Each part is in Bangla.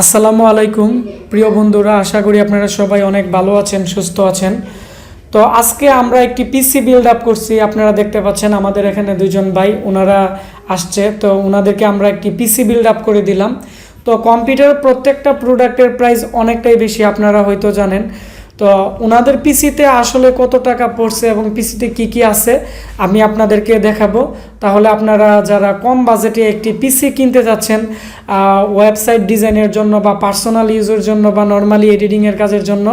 আসসালামু আলাইকুম প্রিয় বন্ধুরা, আশা করি আপনারা সবাই অনেক ভালো আছেন, সুস্থ আছেন। তো আজকে আমরা একটি পিসি বিল্ড আপ করছি। আপনারা দেখতে পাচ্ছেন আমাদের এখানে দুজন ভাই ওনারা আসছে, তো ওনাদেরকে আমরা একটি পিসি বিল্ড আপ করে দিলাম। তো কম্পিউটার প্রত্যেকটা প্রোডাক্টের প্রাইস অনেকটাই বেশি, আপনারা হয়তো জানেন। তো ওনাদের পিসিতে আসলে কত টাকা পড়ছে এবং পিসিতে কি কি আছে আমি আপনাদেরকে দেখাবো। তাহলে আপনারা যারা কম বাজেটে একটি পিসি কিনতে যাচ্ছেন, ওয়েবসাইট ডিজাইনের জন্য বা পার্সোনাল ইউজের জন্য বা নর্মালি এডিটিংয়ের কাজের জন্য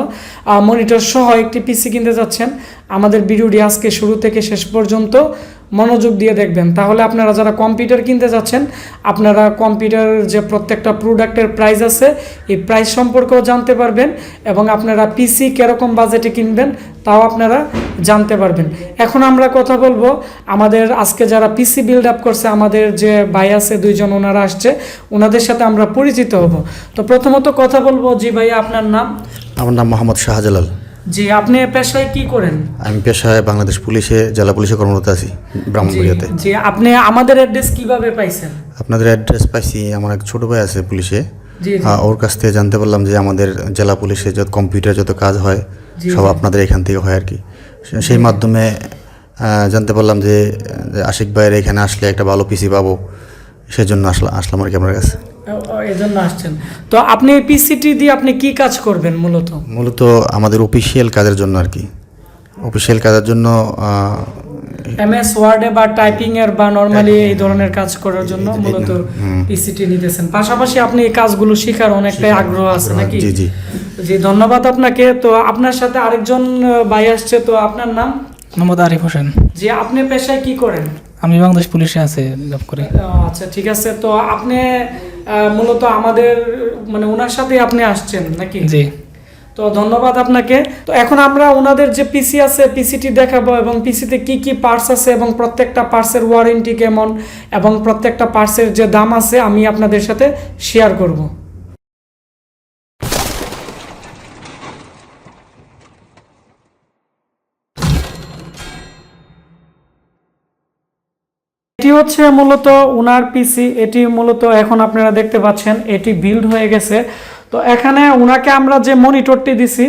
মনিটর সহ একটি পিসি কিনতে যাচ্ছেন, আমাদের ভিডিওটি আজকে শুরু থেকে শেষ পর্যন্ত মনোযোগ দিয়ে দেখবেন। তাহলে আপনারা যারা কম্পিউটার কিনতে যাচ্ছেন, আপনারা কম্পিউটারের যে প্রত্যেকটা প্রোডাক্টের প্রাইস আছে এই প্রাইস সম্পর্কেও জানতে পারবেন এবং আপনারা পিসি কীরকম বাজেটে কিনবেন তাও আপনারা জানতে পারবেন। এখন আমরা কথা বলবো আমাদের আজকে যারা পিসি বিল্ড আপ করছে, আমাদের যে ভাই আছে দুইজন, ওনারা আসছে, ওনাদের সাথে আমরা পরিচিত হব। তো প্রথমত কথা বলবো, জি ভাইয়া আপনার নাম? আমার নাম মোহাম্মদ শাহজালাল। জি, আপনি পেশায় কি করেন? আমি পেশায় বাংলাদেশ পুলিশে, জেলা পুলিশে কর্মরত আছি ব্রাহ্মণবাড়িয়াতে। জি, আপনি আমাদের অ্যাড্রেস কিভাবে পাইছেন? আপনাদের অ্যাড্রেস পাইছি, আমার এক ছোটো ভাই আছে পুলিশে, জি, ওর কাছ থেকে জানতে পারলাম যে আমাদের জেলা পুলিশে যত কম্পিউটার যত কাজ হয় সব আপনাদের এখান থেকে হয় আর কি। সেই মাধ্যমে জানতে পারলাম যে আশিক ভাইয়ের এখানে আসলে একটা ভালো পিসি পাবো, সেজন্য আসলাম আর কি আপনার কাছে। এই জন্য আসছেন। তো আপনি এই পিসিটি দিয়ে আপনি কি কাজ করবেন? মূলত আমাদের অফিসিয়াল কাজের জন্য আর কি, অফিসিয়াল কাজের জন্য এমএস ওয়ার্ডে বা টাইপিং এর বা নরমালি এই ধরনের কাজ করার জন্য মূলত পিসিটি নিতেছেন। পাশাপাশি আপনি এই কাজগুলো শেখার অনেকটাই আগ্রহ আছে নাকি? জি জি জি, ধন্যবাদ আপনাকে। তো আপনার সাথে আরেকজন ভাই আসছে, তো আপনার নাম? মোহাম্মদ আরিফ হোসেন। জি, আপনি পেশায় কি করেন? আমি বাংলাদেশ পুলিশে আছে জব করি। আচ্ছা, ঠিক আছে। তো আপনি মূলত আমাদের মানে ওনার সাথে আপনি আসছেন নাকি? জি। তো ধন্যবাদ আপনাকে। তো এখন আমরা ওনাদের যে পিসি আছে পিসিটি দেখাবো এবং পিসিতে কি কি পার্টস আছে এবং প্রত্যেকটা পার্টসের ওয়ারেন্টি কেমন এবং প্রত্যেকটা পার্টসের যে দাম আছে আমি আপনাদের সাথে শেয়ার করব। এটি হচ্ছে মূলত ওনার পিসি। এটি মূলত এখন আপনারা দেখতে পাচ্ছেন এটি বিল্ড হয়ে গেছে। তো এখানে ওনাকে আমরা যে মনিটরটি দিছি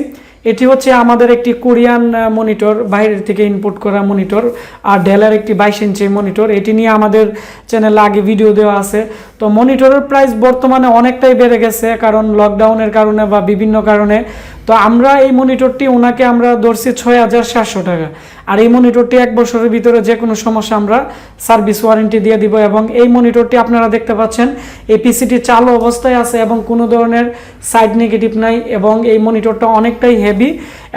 এটি হচ্ছে আমাদের একটি কোরিয়ান মনিটর, বাইরের থেকে ইনপুট করা মনিটর, আর ডেলের একটি 22 ইঞ্চি মনিটর। এটি নিয়ে আমাদের চ্যানেলে আগে ভিডিও দেওয়া আছে। তো মনিটরের প্রাইস বর্তমানে অনেকটাই বেড়ে গেছে, কারণ লকডাউনের কারণে বা বিভিন্ন কারণে। তো আমরা এই মনিটরটি ওনাকে আমরা ধরছি 6700 টাকা। আর এই মনিটরটি 1 বছরের ভিতরে যে কোনো সমস্যা আমরা সার্ভিস ওয়ারেন্টি দিয়ে দিব। এবং এই মনিটরটি আপনারা দেখতে পাচ্ছেন এই পিসিটি চালু অবস্থায় আছে এবং কোনো ধরনের সাইড নেগেটিভ নাই এবং এই মনিটরটা অনেকটাই হেভি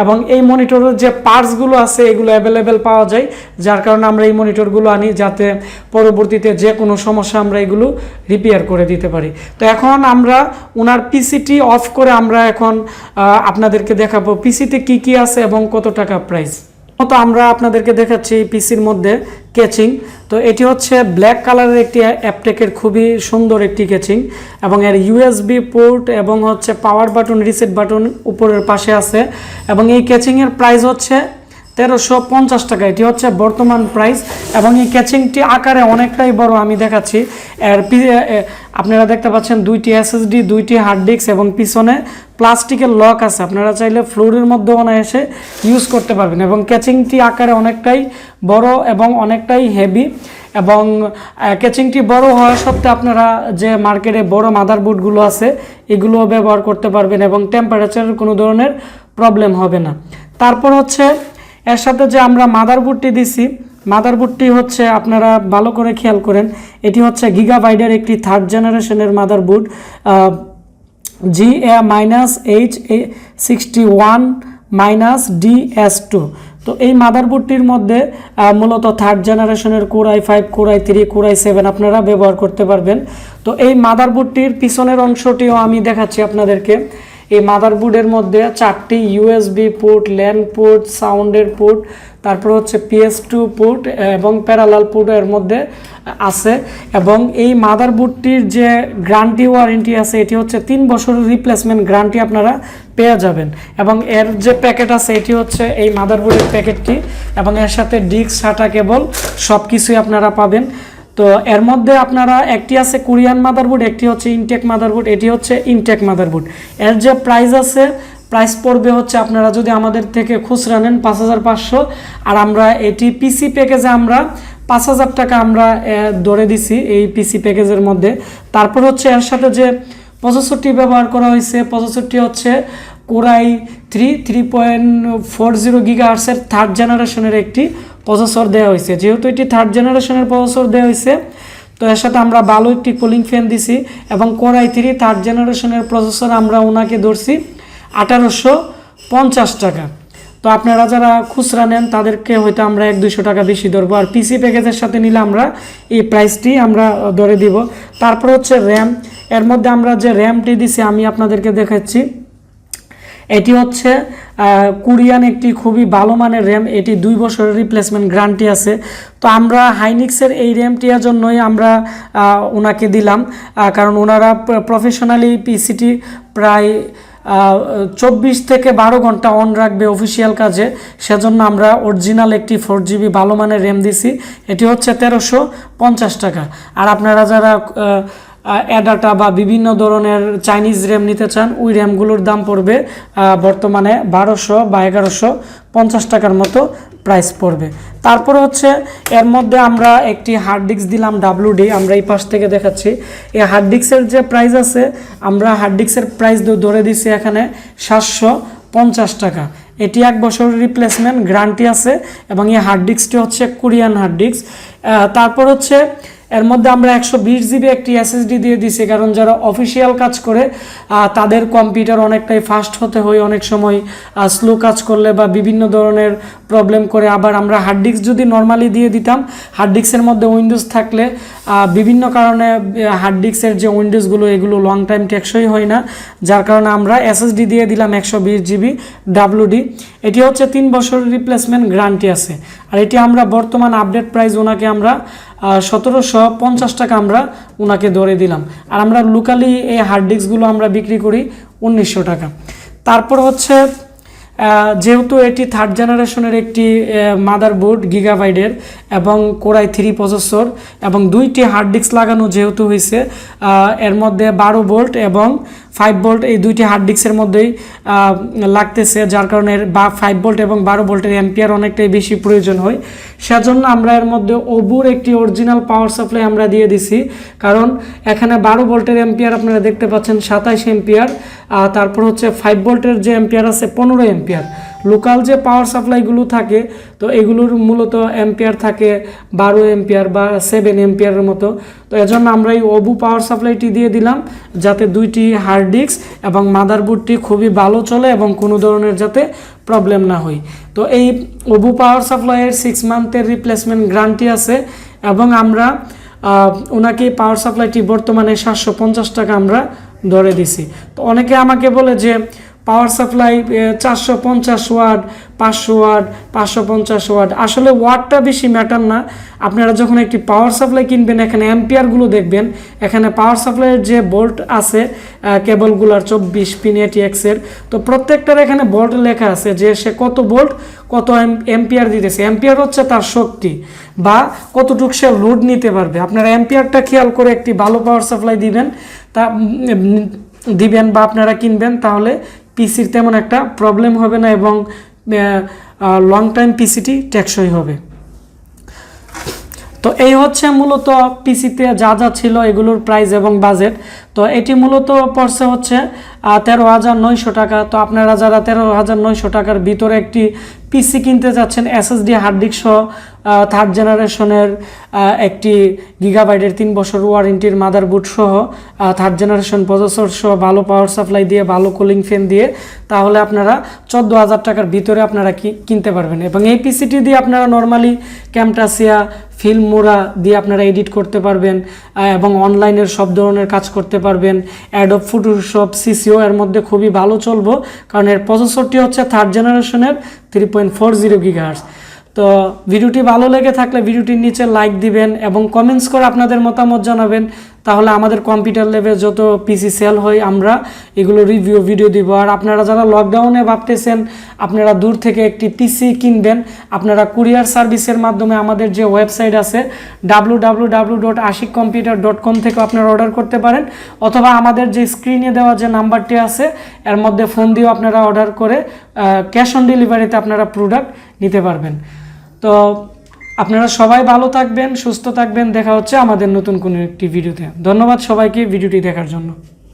এবং এই মনিটরের যে পার্টসগুলো আছে এগুলো অ্যাভেলেবেল পাওয়া যায়, যার কারণে আমরা এই মনিটরগুলো আনি যাতে পরবর্তীতে যে কোনো সমস্যা আমরা এগুলো রিপেয়ার করে দিতে পারি। তো এখন আমরা ওনার পিসিটি অফ করে আমরা এখন আপনাদেরকে দেখাবো পিসিতে কি কি আছে এবং কত টাকা প্রাইস। তো আমরা আপনাদেরকে দেখাচ্ছি এই পিসির মধ্যে কেচিং। তো এটি হচ্ছে ব্ল্যাক কালারের একটি অ্যাপটেকের খুবই সুন্দর একটি কেচিং এবং এর ইউএসবি পোর্ট এবং হচ্ছে পাওয়ার বাটন, রিসেট বাটন উপরের পাশে আছে এবং এই কেচিংয়ের প্রাইস হচ্ছে 1350 টাকা। এটি হচ্ছে বর্তমান প্রাইস এবং এই ক্যাচিংটি আকারে অনেকটাই বড়, আমি দেখাচ্ছি। এর আপনারা দেখতে পাচ্ছেন 2টি এসএসডি, 2টি হার্ড ডিস্ক এবং পিছনে প্লাস্টিকের লক আছে। আপনারা চাইলে ফ্লোরের মধ্যে এসে ইউজ করতে পারবেন এবং ক্যাচিংটি আকারে অনেকটাই বড় এবং অনেকটাই হেভি এবং ক্যাচিংটি বড় হওয়া সত্ত্বেও আপনারা যে মার্কেটে বড় মাদারবোর্ডগুলো আছে এগুলো ব্যবহার করতে পারবেন এবং টেম্পারেচারের কোনো ধরনের প্রবলেম হবে না। তারপর হচ্ছে এর সাথে যে আমরা মাদারবোর্ডটি দিছি, মাদারবোর্ডটি হচ্ছে আপনারা ভালো করে খেয়াল করেন, এটি হচ্ছে গিগাবাইটের একটি 3rd জেনারেশনের মাদারবোর্ড, GA-H61-DS2। তো এই মাদারবোর্ডটির মধ্যে মূলত 3rd জেনারেশনের core i5, core i3, core i7 আপনারা ব্যবহার করতে পারবেন। তো এই মাদারবোর্ডটির পিছনের অংশটিও আমি দেখাচ্ছি আপনাদেরকে। এই মাদারবোর্ডের মধ্যে 4টি ইউএসবি পোর্ট, ল্যান পোর্ট, সাউন্ডের পোর্ট, তারপর হচ্ছে PS2 পোর্ট এবং প্যারালাল পোর্ট এর মধ্যে আছে এবং এই মাদারবোর্ডটির যে গ্যারান্টি ওয়ারেন্টি আছে এটি হচ্ছে 3 বছরের রিপ্লেসমেন্ট গ্যারান্টি আপনারা পেয়ে যাবেন এবং এর যে প্যাকেট আছে এটি হচ্ছে এই মাদারবোর্ডের প্যাকেটটি এবং এর সাথে ডিস্ক, সাটা, কেবল সব কিছুই আপনারা পাবেন। তো এর মধ্যে আপনারা একটি আছে কোরিয়ান মাদারবোর্ড, একটি হচ্ছে ইনটেক মাদারবোর্ড, এটি হচ্ছে ইনটেক মাদারবোর্ড। এর যে প্রাইস আছে, প্রাইস পড়বে হচ্ছে আপনারা যদি আমাদের থেকে খুচরা নেন 5500, আর আমরা এটি পিসি প্যাকেজে আমরা 5000 টাকা আমরা ধরে দিছি এই পিসি প্যাকেজের মধ্যে। তারপর হচ্ছে এর সাথে যে প্রসেসরটি ব্যবহার করা হয়েছে, প্রসেসরটি হচ্ছে কোরাই 3.40 গিগাহার্টসের থার্ড জেনারেশনের একটি প্রসেসর দেওয়া হয়েছে। যেহেতু এটি থার্ড জেনারেশনের প্রসেসর দেওয়া হয়েছে, তো এর সাথে আমরা ভালো একটি কুলিং ফ্যান দিছি, এবং কোরাই 3 থার্ড জেনারেশনের প্রসেসর আমরা ওনাকে ধরছি 1850 টাকা। তো আপনারা যারা খুচরা নেন তাদেরকে হয়তো আমরা 100-200 টাকা বেশি ধরবো, আর পিসি প্যাকেজের সাথে নিলে আমরা এই প্রাইসটি আমরা ধরে দিব। তারপর হচ্ছে র্যাম, এর মধ্যে আমরা যে র্যামটি দিছি আমি আপনাদেরকে দেখাচ্ছি। এটি হচ্ছে কোরিয়ান একটি খুবই ভালো মানের র্যাম, এটি 2 বছরের রিপ্লেসমেন্ট গ্যারান্টি আছে। তো আমরা হাইনিক্সের এই র্যামটির জন্যই আমরা ওনাকে দিলাম, কারণ ওনারা প্রফেশনালি পিসিটি প্রায় 24 থেকে 12 ঘন্টা অন রাখবে অফিসিয়াল কাজে, সেজন্য আমরা অরিজিনাল একটি 4GB ভালো মানের র্যাম দিছি। এটি হচ্ছে 1350 টাকা। আর আপনারা যারা অ্যাডাটা বা বিভিন্ন ধরনের চাইনিজ র্যাম নিতে চান, ওই র্যামগুলোর দাম পড়বে বর্তমানে 1200 বা 1150 টাকার মতো প্রাইস পড়বে। তারপর হচ্ছে এর মধ্যে আমরা একটি হার্ড ডিস্ক দিলাম WD, আমরা এই পাশ থেকে দেখাচ্ছি। এই হার্ড ডিস্কের যে প্রাইস আছে, আমরা হার্ড ডিস্কের প্রাইস ধরে দিচ্ছি এখানে 750 টাকা। এটি 1 বছরের রিপ্লেসমেন্ট গ্যারান্টি আছে, এবং এই হার্ড ডিস্কটি হচ্ছে কোরিয়ান হার্ড ডিস্ক। তারপর হচ্ছে এর মধ্যে আমরা 120GB একটি SSD দিয়ে দিছি, কারণ যারা অফিসিয়াল কাজ করে তাদের কম্পিউটার অনেকটাই ফাস্ট হতে হয়, অনেক সময় স্লো কাজ করলে বা বিভিন্ন ধরনের প্রবলেম করে। আবার আমরা হার্ড ডিস্ক যদি নর্মালি দিয়ে দিতাম, হার্ড ডিস্কের মধ্যে উইন্ডোজ থাকলে বিভিন্ন কারণে হার্ড ডিস্কের যে উইন্ডোজগুলো এগুলো লং টাইম টেকসই হয় না, যার কারণে আমরা SSD দিয়ে দিলাম 120GB WD। এটি হচ্ছে 3 বছরের রিপ্লেসমেন্ট গ্যারান্টি আছে, আর এটি আমরা বর্তমান আপডেট প্রাইস ওনাকে আমরা 1750 টাকা আমরা ওনাকে ধরে দিলাম। আর আমরা লোকালি এই হার্ড ডিস্কগুলো আমরা বিক্রি করি 1900 টাকা। তারপর হচ্ছে যেহেতু এটি থার্ড জেনারেশনের একটি মাদারবোর্ড গিগাবাইটের এবং কোরাই 3 প্রসেসর এবং 2টি হার্ড ডিস্ক লাগানো যেহেতু হয়েছে, এর মধ্যে 12 ভোল্ট এবং 5 ভোল্ট এই 2টি হার্ড ডিস্কের মধ্যেই লাগতেছে, যার কারণে 5 ভোল্ট এবং 12 ভোল্টের অ্যাম্পিয়ার অনেকটাই বেশি প্রয়োজন হয়। সেজন্য আমরা এর মধ্যে ওবুর একটি অরিজিনাল পাওয়ার সাপ্লাই আমরা দিয়ে দিছি, কারণ এখানে 12 ভোল্টের অ্যাম্পিয়ার আপনারা দেখতে পাচ্ছেন 27 অ্যাম্পিয়ার, তারপর হচ্ছে 5 ভোল্টের যে অ্যাম্পিয়ার আছে 15 অ্যাম্পিয়ার। লোকাল যে পাওয়ার সাপ্লাইগুলো থাকে, তো এগুলোর মূলত অ্যাম্পিয়ার থাকে 12 অ্যাম্পিয়ার বা 7 অ্যাম্পিয়ারের মতো। তো এজন্য আমরা এই ওবু পাওয়ার সাপ্লাইটি দিয়ে দিলাম, যাতে 2টি হার্ড ডিস্ক এবং মাদারবোর্ডটি খুবই ভালো চলে এবং কোনো ধরনের যাতে প্রবলেম না হয়। তো এই ওবু পাওয়ার সাপ্লাইয়ের 6 মান্থের রিপ্লেসমেন্ট গ্যারান্টি আছে, এবং আমরা ওনাকে পাওয়ার সাপ্লাইটি বর্তমানে 750 টাকা আমরা ধরে দিছি। তো অনেকে আমাকে বলে যে power supply 450 watt, 500 watt, 550 watt. আসলে ওয়াটটা বেশি ম্যাটার না, আপনারা যখন একটি পাওয়ার সাপ্লাই কিনবেন এখানে অ্যাম্পিয়ারগুলো দেখবেন। এখানে পাওয়ার সাপ্লাইয়ের যে বোল্ট আছে কেবলগুলোর 24 পিন ATX-এর, তো প্রত্যেকটার এখানে বোল্ট লেখা আছে যে সে কত ভোল্ট কত অ্যাম্পিয়ার দিতেছে। অ্যাম্পিয়ার হচ্ছে তার শক্তি বা কতটুকু সে লোড নিতে পারবে। আপনারা অ্যাম্পিয়ারটা খেয়াল করে একটি ভালো পাওয়ার সাপ্লাই দিবেন বা আপনারা কিনবেন, তাহলে পিসির তেমন একটা প্রবলেম হবে না এবং লং টাইম পিসিটি টেকসই হবে। তো এই হচ্ছে মূলত পিসিতে যা যা ছিল এগুলোর প্রাইস এবং বাজেট। তো এটি মূলত পড়ছে হচ্ছে 13,900 টাকা। তো আপনারা যারা 13,900 টাকার ভিতরে একটি পিসি কিনতে যাচ্ছেন SSD হার্ড ডিস্ক সহ থার্ড জেনারেশনের একটি গিগাবাইটের 3 বছর ওয়ারেন্টির মাদারবোর্ড সহ থার্ড জেনারেশন প্রসেসর সহ ভালো পাওয়ার সাপ্লাই দিয়ে ভালো কুলিং ফ্যান দিয়ে, তাহলে আপনারা 14,000 টাকার ভিতরে আপনারা কিনতে পারবেন। এবং এই পিসিটি দিয়ে আপনারা নর্মালি ক্যামটাসিয়া, ফিল্মোরা দিয়ে আপনারা এডিট করতে পারবেন এবং অনলাইনের সব ধরনের কাজ করতে পারবেন। অ্যাডোব ফটোশপ, CCO এর মধ্যে খুবই ভালো চলবো, কারণ এর প্রসেসরটি হচ্ছে থার্ড জেনারেশনের 3.40 GHz। তো ভিডিওটি ভালো লেগে থাকলে ভিডিওটির নিচে লাইক দিবেন এবং কমেন্টস করে আপনাদের মতামত জানাবেন। তাহলে আমাদের কম্পিউটার ল্যাবে যত পিসি সেল হয় আমরা এগুলো রিভিউ ভিডিও দিব। আর আপনারা যারা লকডাউনে ভাবতেছেন আপনারা দূর থেকে একটি পিসি কিনবেন, আপনারা কুরিয়ার সার্ভিসের মাধ্যমে আমাদের যে ওয়েবসাইট আছে www.ashikcomputer.com থেকে আপনারা অর্ডার করতে পারেন, অথবা আমাদের যে স্ক্রিনে দেওয়া যে নাম্বারটি আছে এর মধ্যে ফোন দিয়েও আপনারা অর্ডার করে ক্যাশ অন ডেলিভারিতে আপনারা প্রোডাক্ট নিতে পারবেন। তো আপনারা সবাই ভালো থাকবেন, সুস্থ থাকবেন। দেখা হচ্ছে আমাদের নতুন কোনো একটি ভিডিওতে। ধন্যবাদ সবাইকে ভিডিওটি দেখার জন্য।